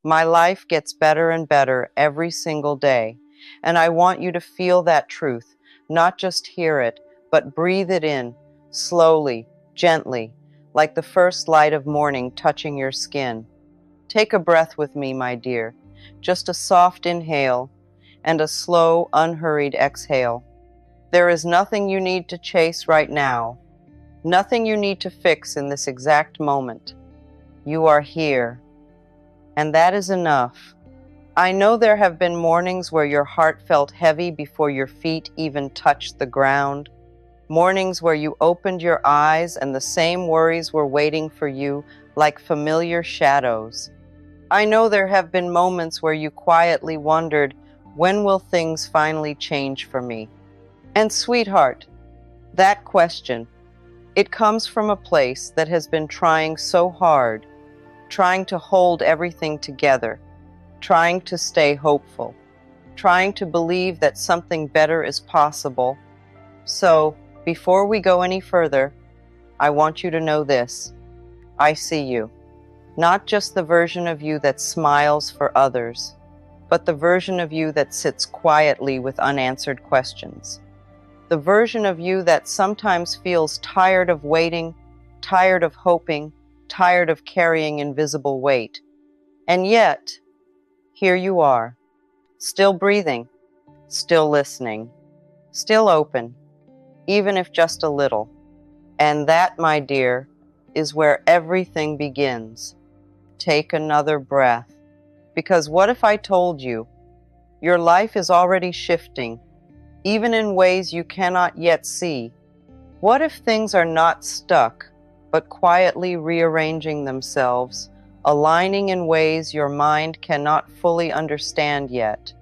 My life gets better and better every single day, and I want you to feel that truth, not just hear it, but breathe it in, slowly, gently, like the first light of morning touching your skin. Take a breath with me, my dear, just a soft inhale and a slow, unhurried exhale. There is nothing you need to chase right now, nothing you need to fix in this exact moment. You are here, and that is enough. I know there have been mornings where your heart felt heavy before your feet even touched the ground, mornings where you opened your eyes and the same worries were waiting for you like familiar shadows. I know there have been moments where you quietly wondered, when will things finally change for me? And sweetheart, that question, it comes from a place that has been trying so hard, trying to hold everything together, trying to stay hopeful, trying to believe that something better is possible. So, before we go any further, I want you to know this. I see you. Not just the version of you that smiles for others, but the version of you that sits quietly with unanswered questions. The version of you that sometimes feels tired of waiting, tired of hoping, tired of carrying invisible weight. And yet, here you are, still breathing, still listening, still open, even if just a little. And that, my dear, is where everything begins. Take another breath. Because what if I told you your life is already shifting, even in ways you cannot yet see? What if things are not stuck, but quietly rearranging themselves, aligning in ways your mind cannot fully understand yet?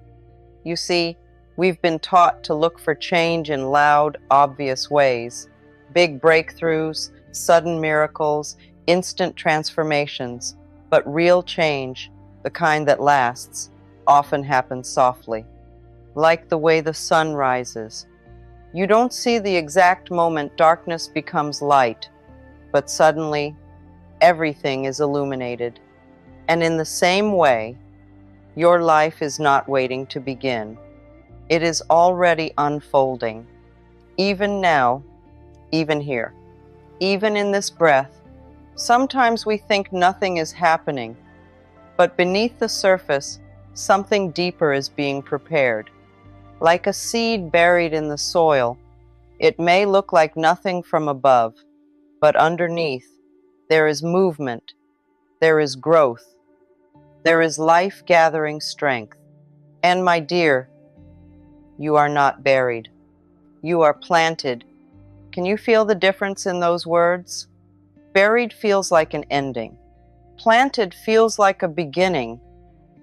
You see, we've been taught to look for change in loud, obvious ways. Big breakthroughs, sudden miracles, instant transformations. But real change, the kind that lasts, often happens softly. Like the way the sun rises. You don't see the exact moment darkness becomes light, but suddenly everything is illuminated. And in the same way, your life is not waiting to begin. It is already unfolding. Even now, even here, even in this breath, sometimes we think nothing is happening, but beneath the surface, something deeper is being prepared. Like a seed buried in the soil, it may look like nothing from above, but underneath, there is movement, there is growth, there is life gathering strength. And my dear, you are not buried. You are planted. Can you feel the difference in those words? Buried feels like an ending. Planted feels like a beginning.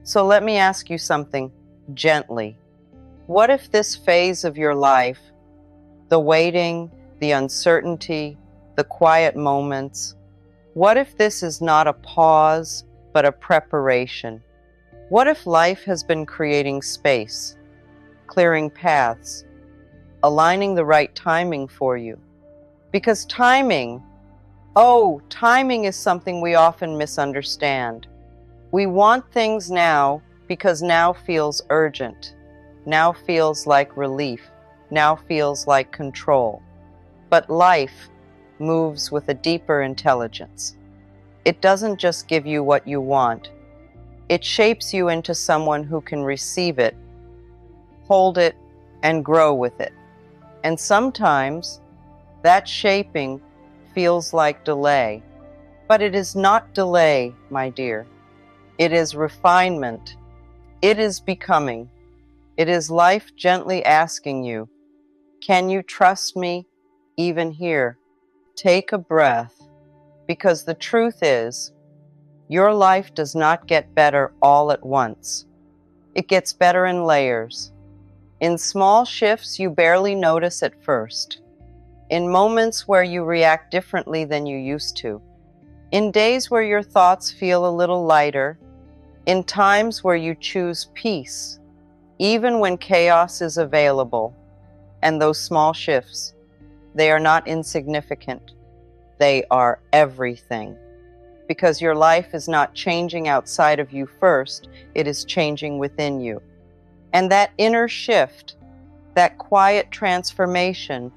So let me ask you something gently. What if this phase of your life, the waiting, the uncertainty, the quiet moments, what if this is not a pause, but a preparation? What if life has been creating space, clearing paths, aligning the right timing for you? Because timing is something we often misunderstand. We want things now because now feels urgent, now feels like relief, now feels like control. But life moves with a deeper intelligence. It doesn't just give you what you want. It shapes you into someone who can receive it, hold it, and grow with it. And sometimes that shaping feels like delay. But it is not delay, my dear. It is refinement. It is becoming. It is life gently asking you, can you trust me even here? Take a breath, because the truth is, your life does not get better all at once. It gets better in layers, in small shifts you barely notice at first, in moments where you react differently than you used to, in days where your thoughts feel a little lighter, in times where you choose peace, even when chaos is available. And those small shifts, they are not insignificant. They are everything. because your life is not changing outside of you first, it is changing within you. And that inner shift, that quiet transformation,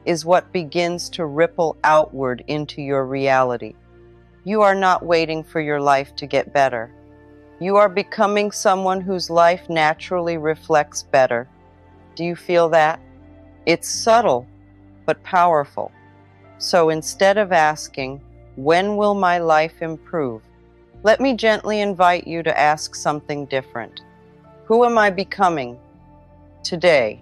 is what begins to ripple outward into your reality. You are not waiting for your life to get better. You are becoming someone whose life naturally reflects better. Do you feel that? It's subtle, but powerful. So instead of asking, "When will my life improve?" let me gently invite you to ask something different. Who am I becoming today?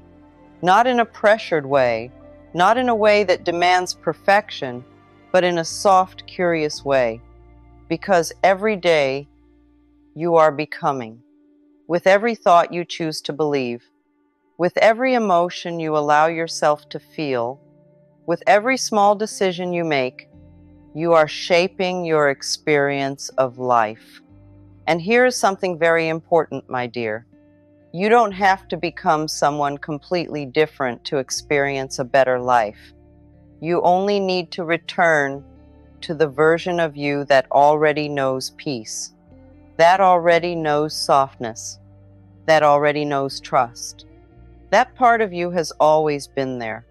Not in a pressured way, not in a way that demands perfection, but in a soft, curious way. Because every day you are becoming. With every thought you choose to believe, with every emotion you allow yourself to feel, with every small decision you make, you are shaping your experience of life. And here is something very important, my dear. You don't have to become someone completely different to experience a better life. You only need to return to the version of you that already knows peace, that already knows softness, that already knows trust. That part of you has always been there.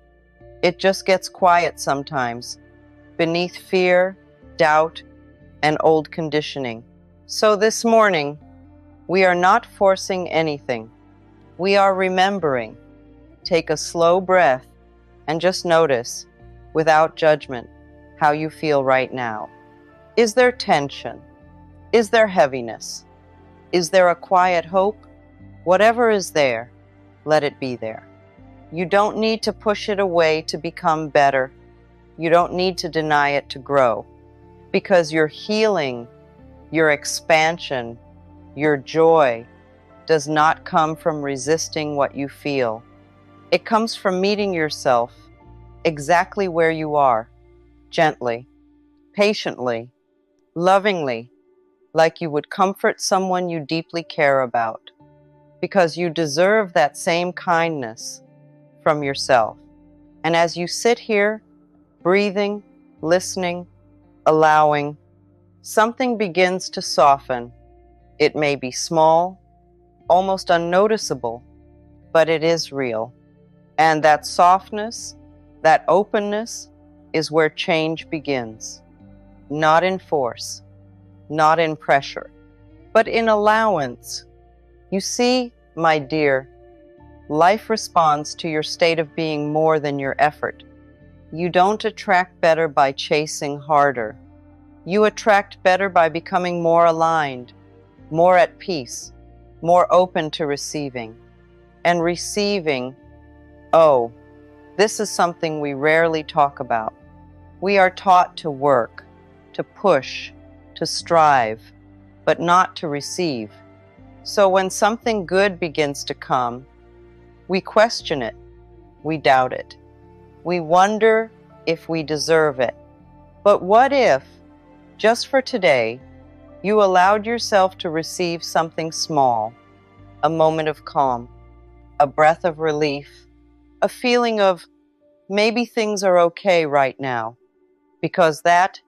It just gets quiet sometimes, beneath fear, doubt, and old conditioning. So this morning, we are not forcing anything. We are remembering. Take a slow breath and just notice, without judgment, how you feel right now. Is there tension? Is there heaviness? Is there a quiet hope? Whatever is there, let it be there. You don't need to push it away to become better. You don't need to deny it to grow. Because your healing, your expansion, your joy does not come from resisting what you feel. It comes from meeting yourself exactly where you are, gently, patiently, lovingly, like you would comfort someone you deeply care about, because you deserve that same kindness from yourself. And as you sit here, breathing, listening, allowing, something begins to soften. It may be small, almost unnoticeable, but it is real. And that softness, that openness, is where change begins. Not in force, not in pressure, but in allowance. You see, my dear, life responds to your state of being more than your effort. You don't attract better by chasing harder. You attract better by becoming more aligned, more at peace, more open to receiving. And receiving, oh, this is something we rarely talk about. We are taught to work, to push, to strive, but not to receive. So when something good begins to come, we question it, we doubt it, we wonder if we deserve it. But what if, just for today, you allowed yourself to receive something small, a moment of calm, a breath of relief, a feeling of maybe things are okay right now, because that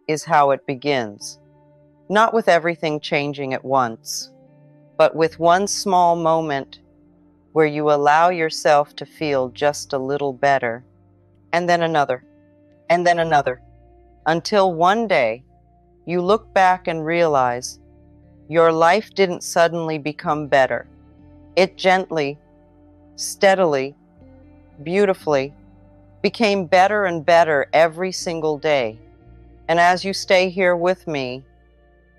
is how it begins. Not with everything changing at once, but with one small moment where you allow yourself to feel just a little better, and then another, and then another, until one day you look back and realize your life didn't suddenly become better. It gently, steadily, beautifully became better and better every single day. And as you stay here with me,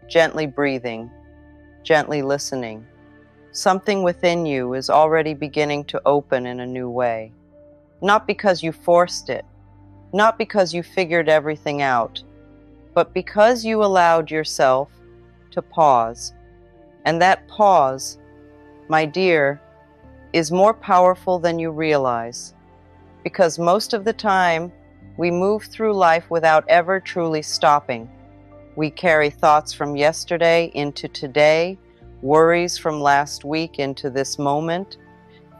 gently breathing, gently listening, something within you is already beginning to open in a new way. Not because you forced it, not because you figured everything out, but because you allowed yourself to pause. And that pause, my dear, is more powerful than you realize. Because most of the time, we move through life without ever truly stopping. We carry thoughts from yesterday into today, worries from last week into this moment,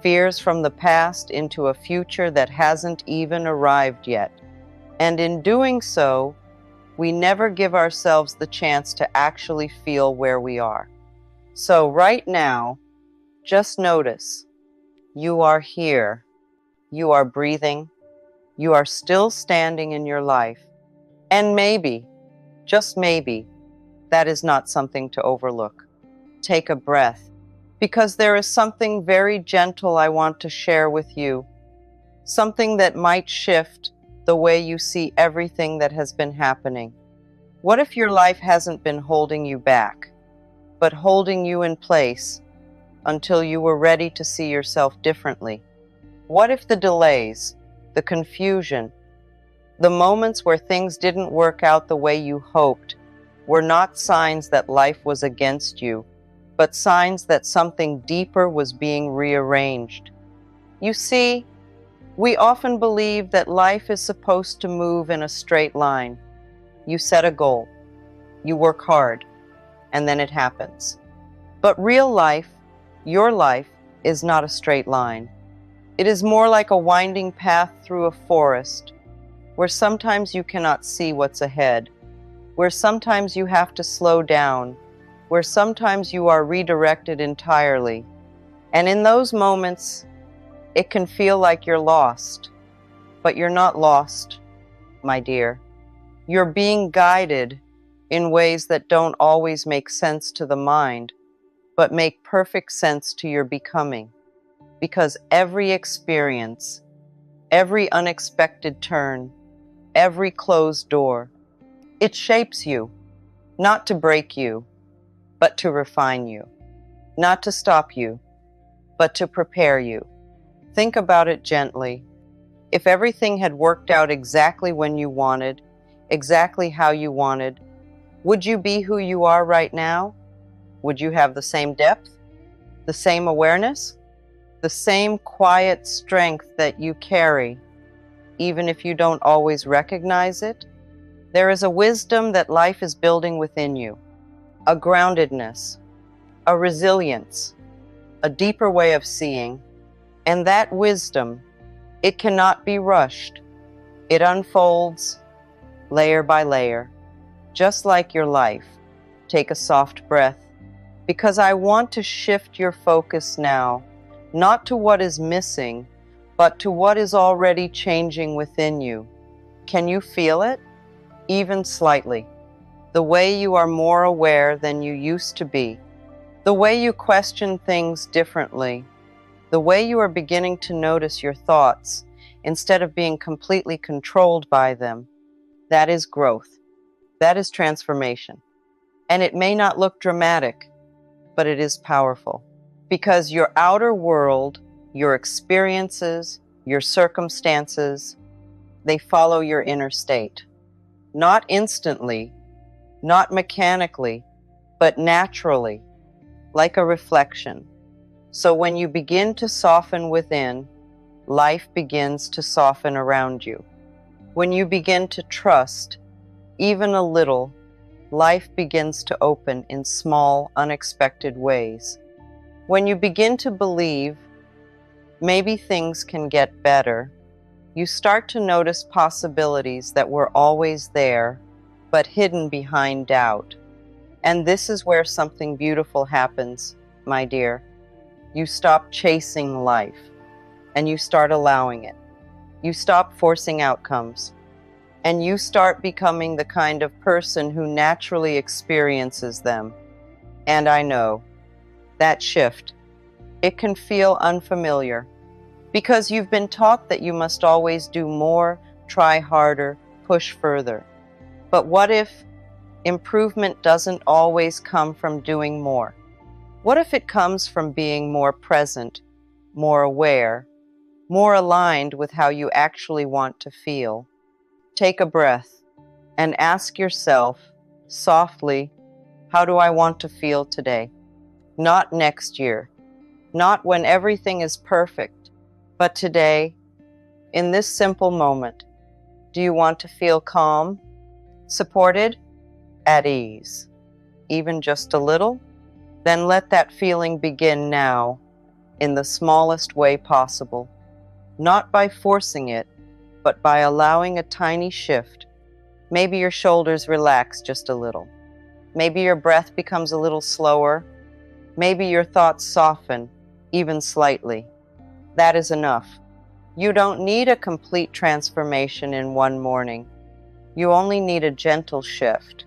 fears from the past into a future that hasn't even arrived yet. And in doing so, we never give ourselves the chance to actually feel where we are. So right now, just notice you are here, you are breathing, you are still standing in your life, and maybe, just maybe, that is not something to overlook. Take a breath, because there is something very gentle I want to share with you, something that might shift the way you see everything that has been happening. What if your life hasn't been holding you back, but holding you in place until you were ready to see yourself differently? What if the delays, the confusion, the moments where things didn't work out the way you hoped were not signs that life was against you, but signs that something deeper was being rearranged? You see, we often believe that life is supposed to move in a straight line. You set a goal, you work hard, and then it happens. But real life, your life, is not a straight line. It is more like a winding path through a forest, where sometimes you cannot see what's ahead, where sometimes you have to slow down, where sometimes you are redirected entirely. And in those moments, it can feel like you're lost. But you're not lost, my dear. You're being guided in ways that don't always make sense to the mind, but make perfect sense to your becoming. Because every experience, every unexpected turn, every closed door, it shapes you, not to break you, but to refine you, not to stop you, but to prepare you. Think about it gently. If everything had worked out exactly when you wanted, exactly how you wanted, would you be who you are right now? Would you have the same depth, the same awareness, the same quiet strength that you carry, even if you don't always recognize it? There is a wisdom that life is building within you, a groundedness, a resilience, a deeper way of seeing, and that wisdom, it cannot be rushed. It unfolds layer by layer, just like your life. Take a soft breath, because I want to shift your focus now, not to what is missing, but to what is already changing within you. Can you feel it? Even slightly. The way you are more aware than you used to be. The way you question things differently. The way you are beginning to notice your thoughts instead of being completely controlled by them. That is growth. That is transformation. And it may not look dramatic, but it is powerful. Because your outer world, your experiences, your circumstances, they follow your inner state. Not instantly, not mechanically, but naturally, like a reflection. So when you begin to soften within, life begins to soften around you. When you begin to trust, even a little, life begins to open in small, unexpected ways. When you begin to believe maybe things can get better, you start to notice possibilities that were always there, but hidden behind doubt. And this is where something beautiful happens, my dear. You stop chasing life, and you start allowing it. You stop forcing outcomes, and you start becoming the kind of person who naturally experiences them. And I know, that shift, it can feel unfamiliar, because you've been taught that you must always do more, try harder, push further. But what if improvement doesn't always come from doing more? What if it comes from being more present, more aware, more aligned with how you actually want to feel? Take a breath and ask yourself softly, how do I want to feel today? Not next year, not when everything is perfect, but today, in this simple moment. Do you want to feel calm, supported, at ease, even just a little? Then let that feeling begin now, in the smallest way possible, not by forcing it, but by allowing a tiny shift, Maybe your shoulders relax just a little. Maybe your breath becomes a little slower. Maybe your thoughts soften, even slightly. That is enough. You don't need a complete transformation in one morning. You only need a gentle shift.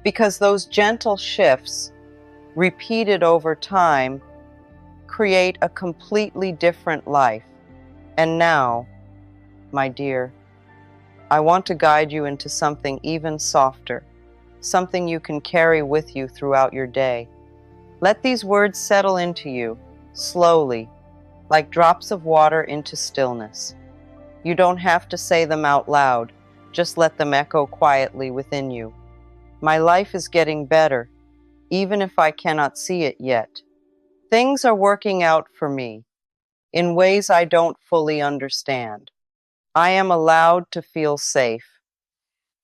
Because those gentle shifts, repeated over time, create a completely different life. And now, my dear, I want to guide you into something even softer, something you can carry with you throughout your day. Let these words settle into you, slowly, like drops of water into stillness. You don't have to say them out loud, just let them echo quietly within you. My life is getting better, even if I cannot see it yet. Things are working out for me, in ways I don't fully understand. I am allowed to feel safe,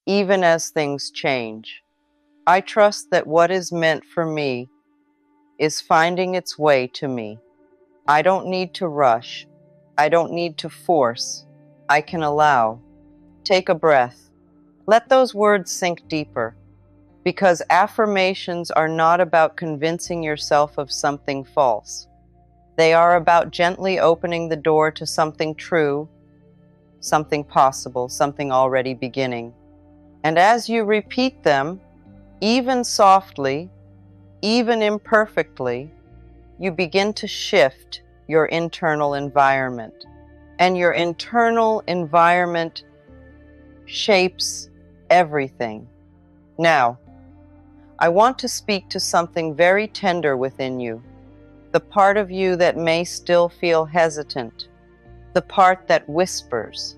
even as things change. I trust that what is meant for me is finding its way to me. I don't need to rush. I don't need to force. I can allow. Take a breath. Let those words sink deeper, because affirmations are not about convincing yourself of something false. They are about gently opening the door to something true, something possible, something already beginning. And as you repeat them, even softly, even imperfectly, you begin to shift your internal environment. And your internal environment shapes everything. Now, I want to speak to something very tender within you, the part of you that may still feel hesitant, the part that whispers,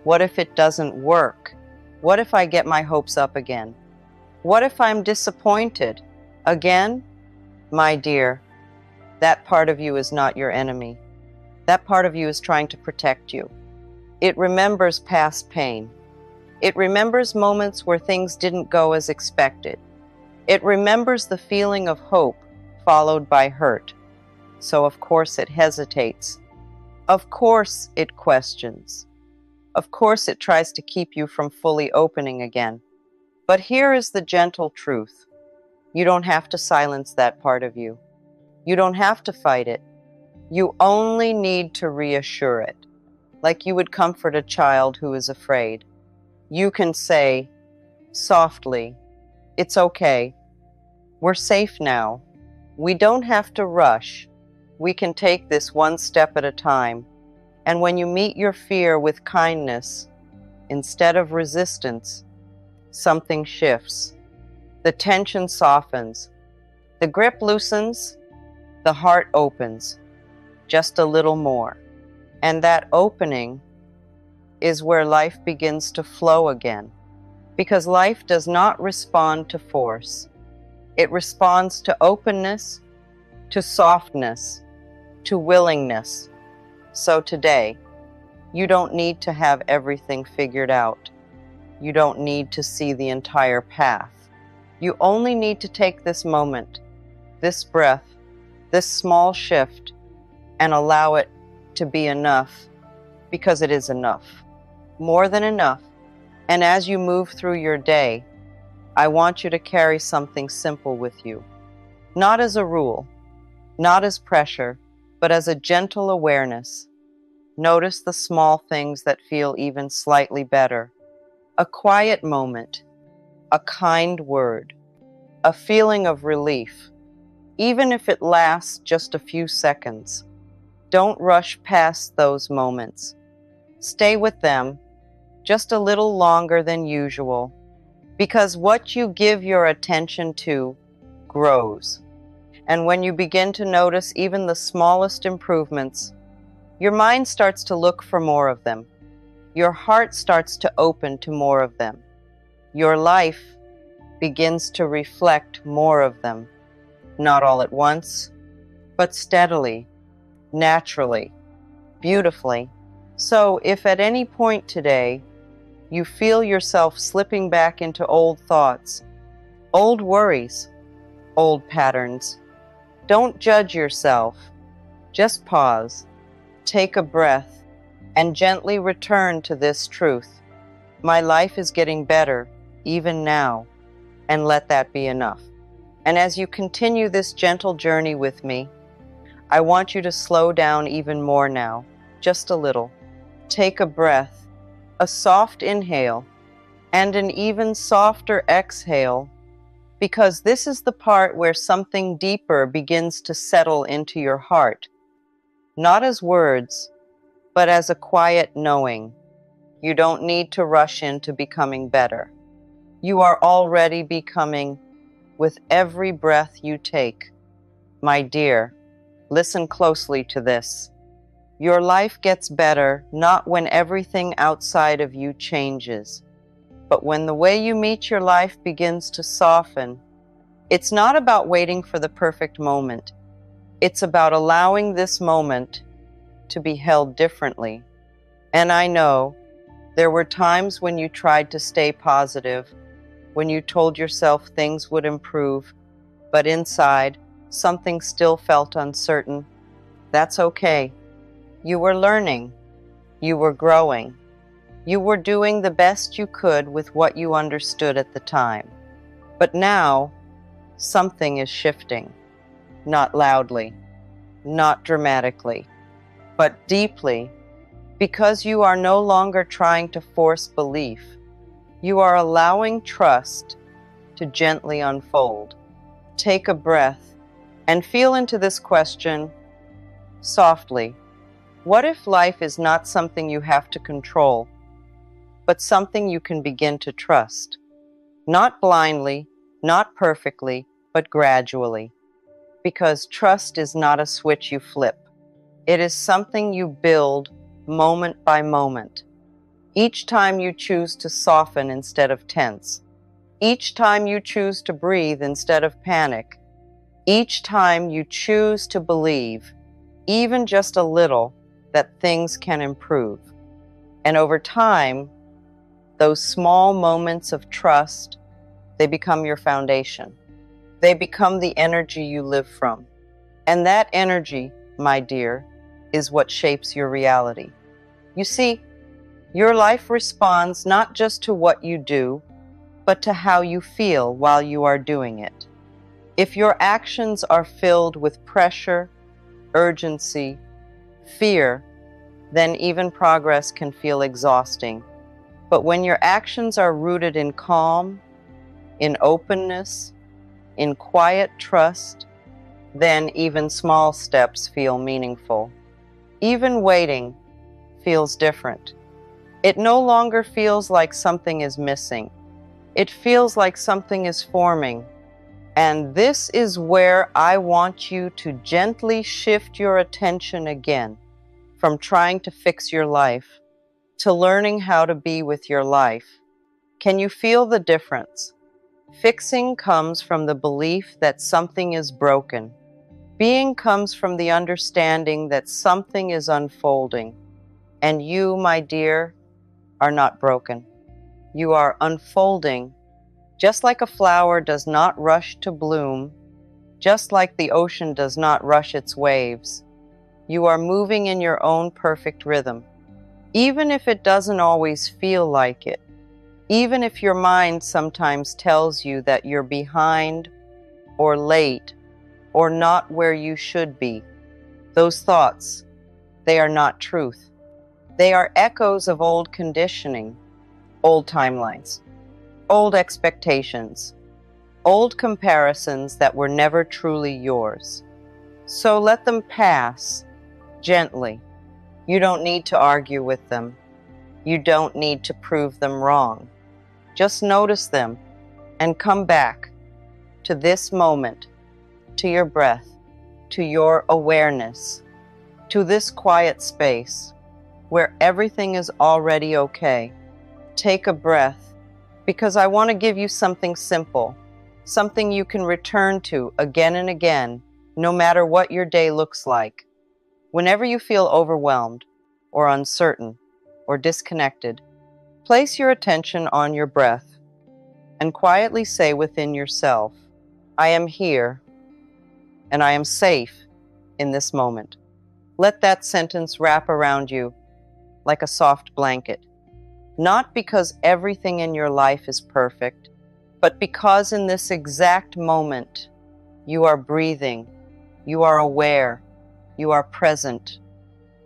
what if it doesn't work? What if I get my hopes up again? What if I'm disappointed again? My dear, that part of you is not your enemy. That part of you is trying to protect you. It remembers past pain. It remembers moments where things didn't go as expected. It remembers the feeling of hope followed by hurt. So of course it hesitates. Of course it questions. Of course it tries to keep you from fully opening again. But here is the gentle truth. You don't have to silence that part of you. You don't have to fight it. You only need to reassure it, like you would comfort a child who is afraid. You can say, softly, it's okay. We're safe now. We don't have to rush. We can take this one step at a time. And when you meet your fear with kindness, instead of resistance, something shifts. The tension softens. The grip loosens. The heart opens. Just a little more. And that opening is where life begins to flow again. Because life does not respond to force. It responds to openness, to softness, to willingness. So today, you don't need to have everything figured out. You don't need to see the entire path. You only need to take this moment, this breath, this small shift, and allow it to be enough, because it is enough, more than enough. And as you move through your day, I want you to carry something simple with you, not as a rule, not as pressure, but as a gentle awareness. Notice the small things that feel even slightly better. A quiet moment, a kind word, a feeling of relief, even if it lasts just a few seconds. Don't rush past those moments. Stay with them just a little longer than usual, because what you give your attention to grows. And when you begin to notice even the smallest improvements, your mind starts to look for more of them. Your heart starts to open to more of them. Your life begins to reflect more of them, not all at once, but steadily, naturally, beautifully. So if at any point today you feel yourself slipping back into old thoughts, old worries, old patterns, don't judge yourself. Just pause, take a breath, and gently return to this truth. My life is getting better, even now, and let that be enough. And as you continue this gentle journey with me, I want you to slow down even more now, just a little. Take a breath, a soft inhale, and an even softer exhale, because this is the part where something deeper begins to settle into your heart, not as words, but as a quiet knowing. You don't need to rush into becoming better. You are already becoming with every breath you take. My dear, listen closely to this. Your life gets better not when everything outside of you changes, but when the way you meet your life begins to soften. It's not about waiting for the perfect moment. It's about allowing this moment to be held differently. And I know there were times when you tried to stay positive, when you told yourself things would improve, but inside, something still felt uncertain. That's okay. You were learning. You were growing. You were doing the best you could with what you understood at the time. But now, something is shifting. Not loudly, not dramatically, but deeply, because you are no longer trying to force belief. You are allowing trust to gently unfold. Take a breath and feel into this question softly. What if life is not something you have to control, but something you can begin to trust? Not blindly, not perfectly, but gradually. Because trust is not a switch you flip. It is something you build moment by moment. Each time you choose to soften instead of tense. Each time you choose to breathe instead of panic. Each time you choose to believe, even just a little, that things can improve. And over time, those small moments of trust, they become your foundation. They become the energy you live from. And that energy, my dear, is what shapes your reality. You see, your life responds not just to what you do, but to how you feel while you are doing it. If your actions are filled with pressure, urgency, fear, then even progress can feel exhausting. But when your actions are rooted in calm, in openness, in quiet trust, then even small steps feel meaningful. Even waiting feels different. It no longer feels like something is missing. It feels like something is forming. And this is where I want you to gently shift your attention again, from trying to fix your life to learning how to be with your life. Can you feel the difference? Fixing comes from the belief that something is broken. Being comes from the understanding that something is unfolding. And you, my dear, are not broken. You are unfolding, just like a flower does not rush to bloom, just like the ocean does not rush its waves. You are moving in your own perfect rhythm, even if it doesn't always feel like it, even if your mind sometimes tells you that you're behind or late or not where you should be. Those thoughts, they are not truth. They are echoes of old conditioning, old timelines, old expectations, old comparisons that were never truly yours. So let them pass gently. You don't need to argue with them. You don't need to prove them wrong. Just notice them and come back to this moment, to your breath, to your awareness, to this quiet space where everything is already okay. Take a breath, because I want to give you something simple, something you can return to again and again, no matter what your day looks like. Whenever you feel overwhelmed or uncertain or disconnected, place your attention on your breath and quietly say within yourself, I am here and I am safe in this moment. Let that sentence wrap around you like a soft blanket. Not because everything in your life is perfect, but because in this exact moment, you are breathing, you are aware, you are present,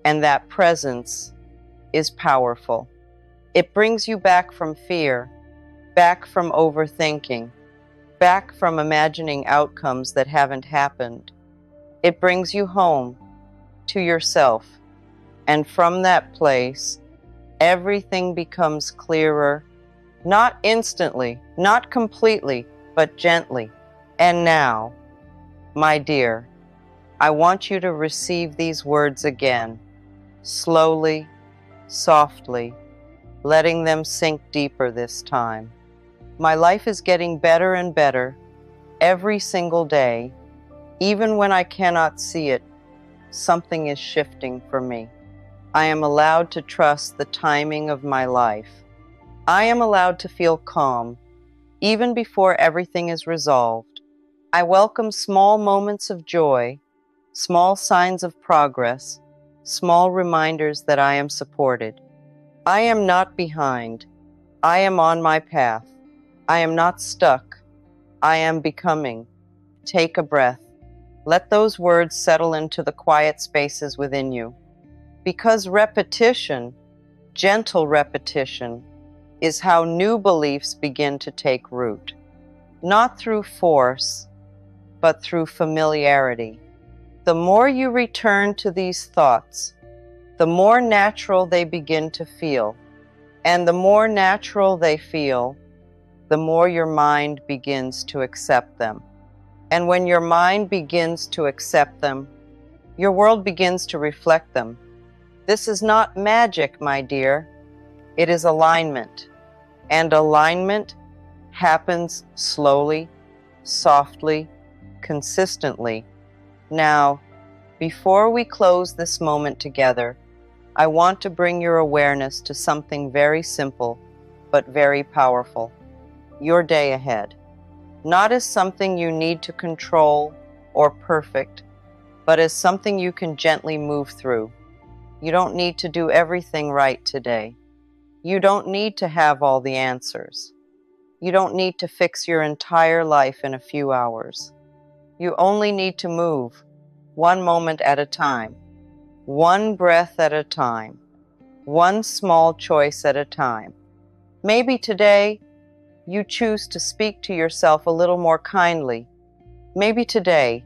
and that presence is powerful. It brings you back from fear, back from overthinking, back from imagining outcomes that haven't happened. It brings you home to yourself, and from that place, everything becomes clearer, not instantly, not completely, but gently. And now, my dear, I want you to receive these words again, slowly, softly, letting them sink deeper this time. My life is getting better and better every single day. Even when I cannot see it, something is shifting for me. I am allowed to trust the timing of my life. I am allowed to feel calm, even before everything is resolved. I welcome small moments of joy, small signs of progress, small reminders that I am supported. I am not behind. I am on my path. I am not stuck. I am becoming. Take a breath. Let those words settle into the quiet spaces within you. Because repetition, gentle repetition, is how new beliefs begin to take root. Not through force, but through familiarity. The more you return to these thoughts, the more natural they begin to feel. And the more natural they feel, the more your mind begins to accept them. And when your mind begins to accept them, your world begins to reflect them. This is not magic, my dear. It is alignment. And alignment happens slowly, softly, consistently. Now, before we close this moment together, I want to bring your awareness to something very simple, but very powerful. Your day ahead. Not as something you need to control or perfect, but as something you can gently move through. You don't need to do everything right today. You don't need to have all the answers. You don't need to fix your entire life in a few hours. You only need to move, one moment at a time, one breath at a time, one small choice at a time. Maybe today you choose to speak to yourself a little more kindly. Maybe today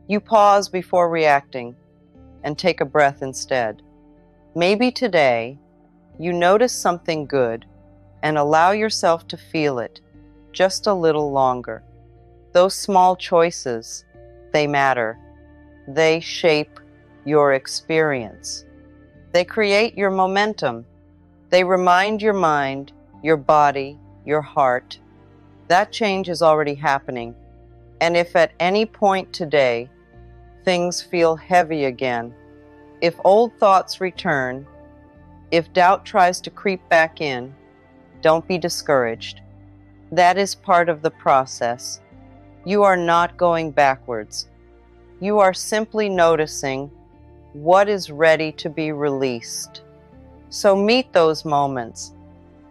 you pause before reacting and take a breath instead. Maybe today you notice something good and allow yourself to feel it just a little longer. Those small choices, they matter. They shape your experience. They create your momentum. They remind your mind, your body, your heart. That change is already happening. And if at any point today things feel heavy again, if old thoughts return, if doubt tries to creep back in, don't be discouraged. That is part of the process. You are not going backwards. You are simply noticing what is ready to be released. So meet those moments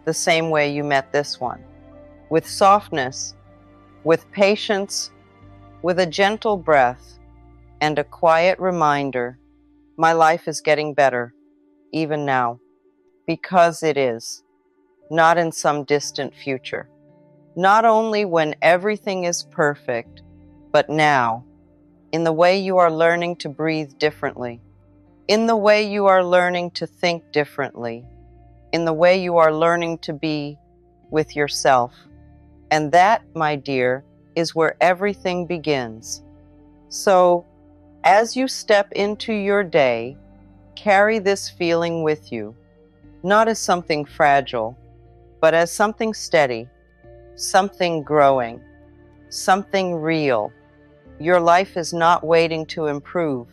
the same way you met this one, with softness, with patience, with a gentle breath, and a quiet reminder, my life is getting better, even now, because it is, not in some distant future. Not only when everything is perfect, but now, in the way you are learning to breathe differently, in the way you are learning to think differently, in the way you are learning to be with yourself. And that, my dear, is where everything begins. So, as you step into your day, carry this feeling with you, not as something fragile, but as something steady, something growing, something real. Your life is not waiting to improve.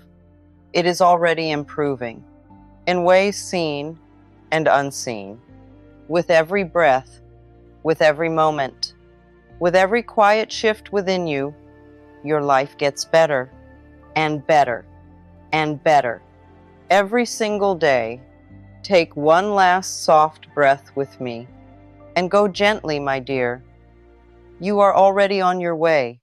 It is already improving, in ways seen and unseen. With every breath, with every moment, with every quiet shift within you, your life gets better and better and better. Every single day, Take one last soft breath with me, and go gently, my dear. You are already on your way.